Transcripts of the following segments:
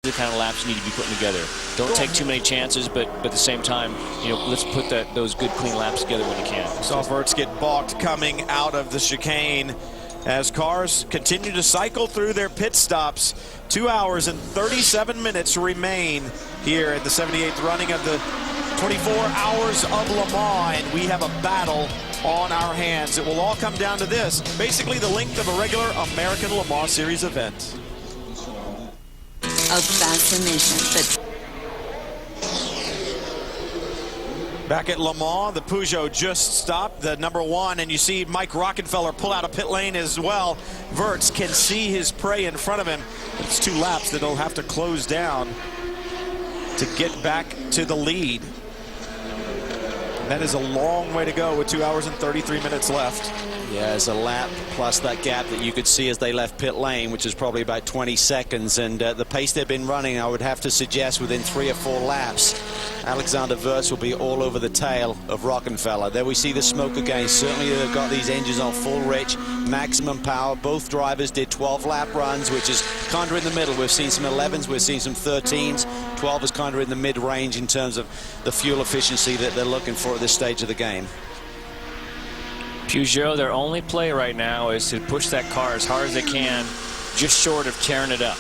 the kind of laps you need to be putting together. Don't take too many chances, but at the same time, you know, let's put those good, clean laps together when you can. Saw Wirtz get balked coming out of the chicane as cars continue to cycle through their pit stops. 2 hours and 37 minutes remain here at the 78th running of the 24 Hours of Le Mans, and we have a battle on our hands. It will all come down to this, basically the length of a regular American Le Mans Series event. Of fascination, Back at Le Mans, the Peugeot just stopped, the #1, and you see Mike Rockenfeller pull out a pit lane as well. Wirtz can see his prey in front of him. It's 2 laps that he'll have to close down to get back to the lead. That is a long way to go with 2 hours and 33 minutes left. Yeah, it's a lap plus that gap that you could see as they left pit lane, which is probably about 20 seconds. And the pace they've been running, I would have to suggest within 3 or 4 laps, Alexander Wirtz will be all over the tail of Rockenfeller. There we see the smoke again. Certainly they've got these engines on full rich, maximum power. Both drivers did 12 lap runs, which is kind of in the middle. We've seen some 11s, we've seen some 13s. 12 is kind of in the mid-range in terms of the fuel efficiency that they're looking for at this stage of the game. Peugeot, their only play right now is to push that car as hard as they can, just short of tearing it up.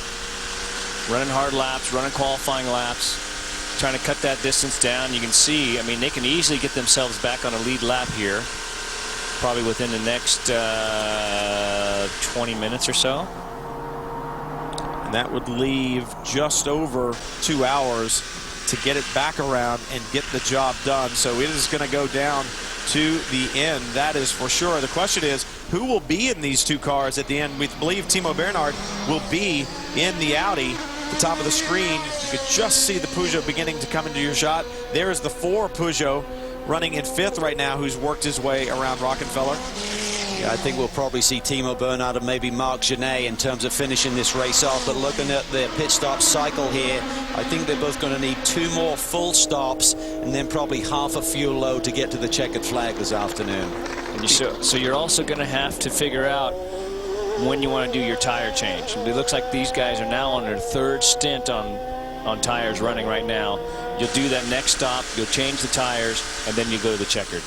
Running hard laps, running qualifying laps, trying to cut that distance down. You can see, I mean, they can easily get themselves back on a lead lap here, probably within the next 20 minutes or so. And that would leave just over 2 hours to get it back around and get the job done. So it is going to go down to the end, that is for sure. The question is, who will be in these 2 cars at the end? We believe Timo Bernhard will be in the Audi. At the top of the screen, you could just see the Peugeot beginning to come into your shot. There is the 4 Peugeot running in 5th right now, who's worked his way around Rockenfeller. Yeah, I think we'll probably see Timo Bernhard and maybe Marc Gené in terms of finishing this race off. But looking at the pit stop cycle here, I think they're both going to need 2 more full stops and then probably half a fuel load to get to the checkered flag this afternoon. And so you're also going to have to figure out when you want to do your tire change. And it looks like these guys are now on their 3rd stint on tires running right now. You'll do that next stop, you'll change the tires, and then you go to the checkered.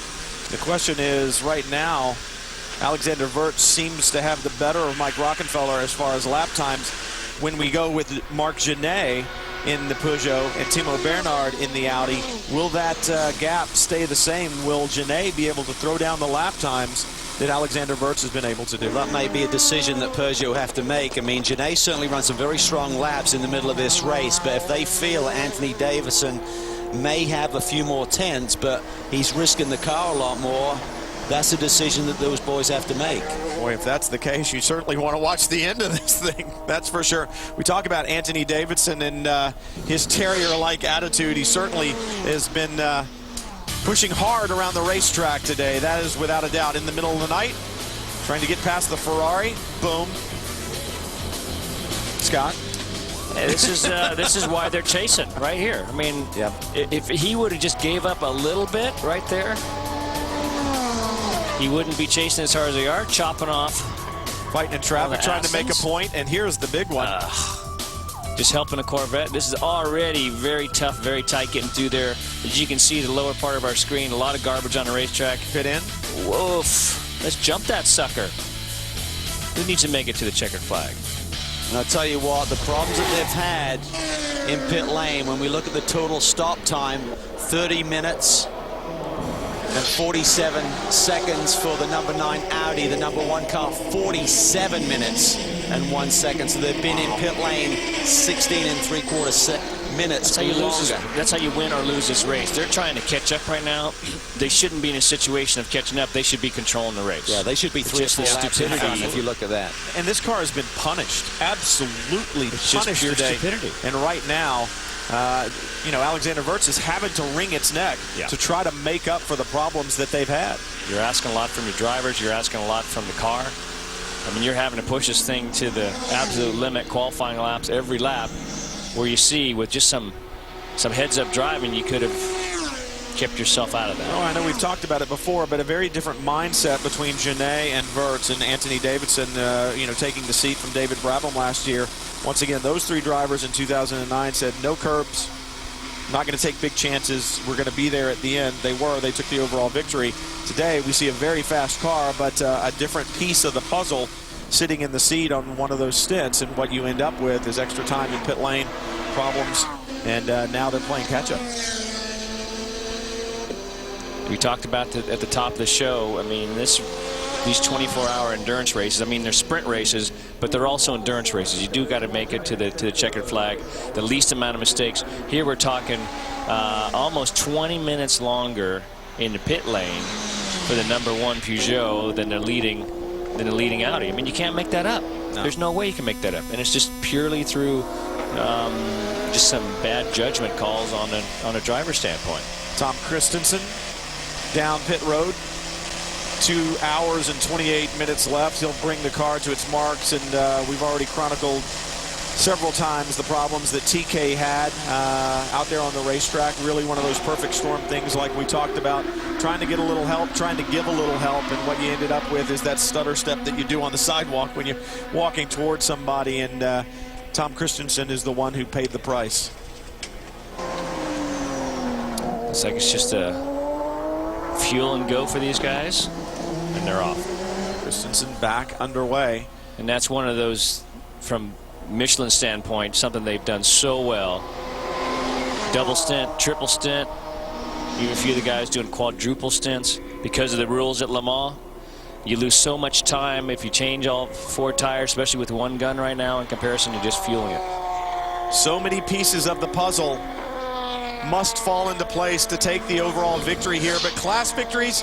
The question is, right now, Alexander Wirtz seems to have the better of Mike Rockenfeller as far as lap times. When we go with Marc Gené in the Peugeot and Timo Bernhard in the Audi, will that gap stay the same? Will Gené be able to throw down the lap times that Alexander Wirtz has been able to do? Well, that may be a decision that Peugeot have to make. I mean, Gené certainly runs some very strong laps in the middle of this race, but if they feel Anthony Davidson may have a few more tenths, but he's risking the car a lot more, that's a decision that those boys have to make. Boy, if that's the case, you certainly want to watch the end of this thing. That's for sure. We talk about Anthony Davidson and his terrier-like attitude. He certainly has been pushing hard around the racetrack today. That is without a doubt. In the middle of the night, trying to get past the Ferrari. Boom. Scott? This is why they're chasing right here. I mean, yeah. If he would have just gave up a little bit right there, he wouldn't be chasing as hard as they are, chopping off. Fighting in traffic, trying to make a point, and here's the big one. Just helping a Corvette. This is already very tough, very tight getting through there. As you can see, the lower part of our screen, a lot of garbage on the racetrack. Fit in. Woof. Let's jump that sucker. Who needs to make it to the checkered flag? And I'll tell you what, the problems that they've had in pit lane, when we look at the total stop time, 30 minutes and 47 seconds for the #9 Audi, the #1 car, 47 minutes and 1 second. So they've been in pit lane 16 3/4 minutes. That's how you win or lose this race. They're trying to catch up right now. They shouldn't be in a situation of catching up. They should be controlling the race. Yeah, they should be 3 or 4 laps in front if you look at that. And this car has been punished, absolutely punished today. Stupidity. And right now, you know, Alexander Wirtz is having to wring its neck to try to make up for the problems that they've had. You're asking a lot from your drivers. You're asking a lot from the car. I mean, you're having to push this thing to the absolute limit, qualifying laps every lap, where you see with just some heads-up driving, you could have kept yourself out of that. Oh, I know we've talked about it before, but a very different mindset between Genet and Wirtz, and Anthony Davidson, taking the seat from David Brabham last year. Once again, those three drivers in 2009 said no curbs, not going to take big chances, we're going to be there at the end. They took the overall victory. Today we see a very fast car, but a different piece of the puzzle sitting in the seat on one of those stints, and what you end up with is extra time in pit lane, problems, and now they're playing catch-up. We talked about at the top of the show, I mean, these 24-hour endurance races, I mean, they're sprint races, but they're also endurance races. You do got to make it to the checkered flag, the least amount of mistakes. Here we're talking almost 20 minutes longer in the pit lane for the #1 Peugeot than the leading Audi. I mean, you can't make that up. No. There's no way you can make that up, and it's just purely through just some bad judgment calls on a driver's standpoint. Tom Christensen down pit road. 2 hours and 28 minutes left. He'll bring the car to its marks, and we've already chronicled several times the problems that TK had out there on the racetrack. Really one of those perfect storm things like we talked about. Trying to get a little help, trying to give a little help, and what you ended up with is that stutter step that you do on the sidewalk when you're walking towards somebody, and Tom Christensen is the one who paid the price. Looks like it's just a fuel and go for these guys, and they're off. Christensen back underway. And that's one of those, from Michelin standpoint, something they've done so well. Double stint, triple stint, even a few of the guys doing quadruple stints. Because of the rules at Le Mans, you lose so much time if you change all 4 tires, especially with one gun right now, in comparison to just fueling it. So many pieces of the puzzle must fall into place to take the overall victory here, but class victories,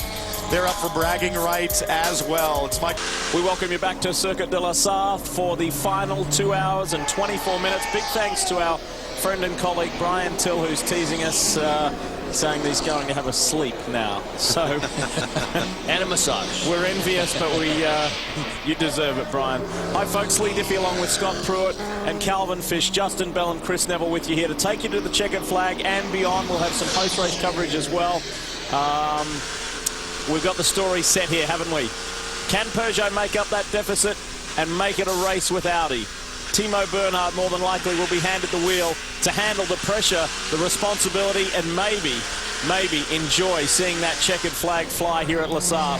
they're up for bragging rights as well. It's Mike. We welcome you back to Circuit de la Sarthe for the final 2 hours and 24 minutes. Big thanks to our friend and colleague Brian Till, who's teasing us, saying that he's going to have a sleep now. So, and a massage. We're envious, but you deserve it, Brian. Hi, folks. Lee Diffie along with Scott Pruitt and Calvin Fish, Justin Bell and Chris Neville with you here to take you to the checkered flag and beyond. We'll have some post-race coverage as well. We've got the story set here, haven't we? Can Peugeot make up that deficit and make it a race with Audi? Timo Bernhard more than likely will be handed the wheel to handle the pressure, the responsibility, and maybe enjoy seeing that checkered flag fly here at La Sarthe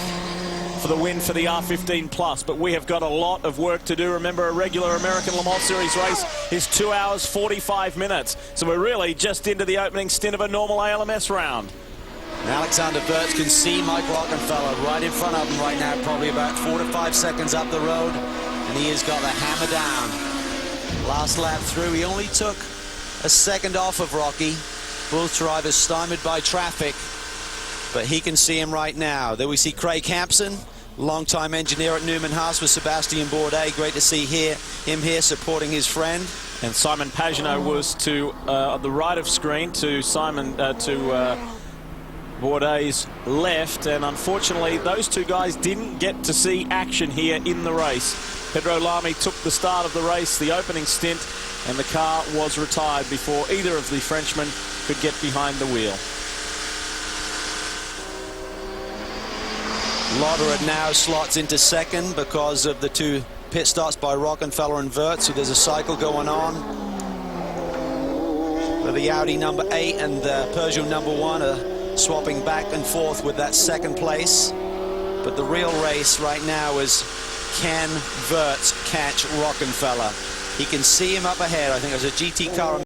for the win for the R15 Plus. But we have got a lot of work to do. Remember, a regular American Le Mans Series race is 2 hours 45 minutes. So we're really just into the opening stint of a normal ALMS round. And Alexander Wirtz can see Mike Rockenfeller right in front of him right now, probably about 4 to 5 seconds up the road, and he has got the hammer down. Last lap through, he only took a second off of Rocky. Both drivers stymied by traffic, but he can see him right now. There we see Craig Hampson, longtime engineer at Newman Haas with Sebastian Bourdais. Great to see him here supporting his friend. And Simon Pagenaud was to the right of screen to Bourdais' left, and unfortunately those two guys didn't get to see action here in the race. Pedro Lamy took the start of the race, the opening stint, and the car was retired before either of the Frenchmen could get behind the wheel. Lotterer now slots into second because of the 2 pit stops by Rockenfeller and Wirtz, so there's a cycle going on. But the Audi number 8 and the Peugeot number 1 are swapping back and forth with that second place. But the real race right now is, can Wirtz catch Rockenfeller? He can see him up ahead. I think there's a GT car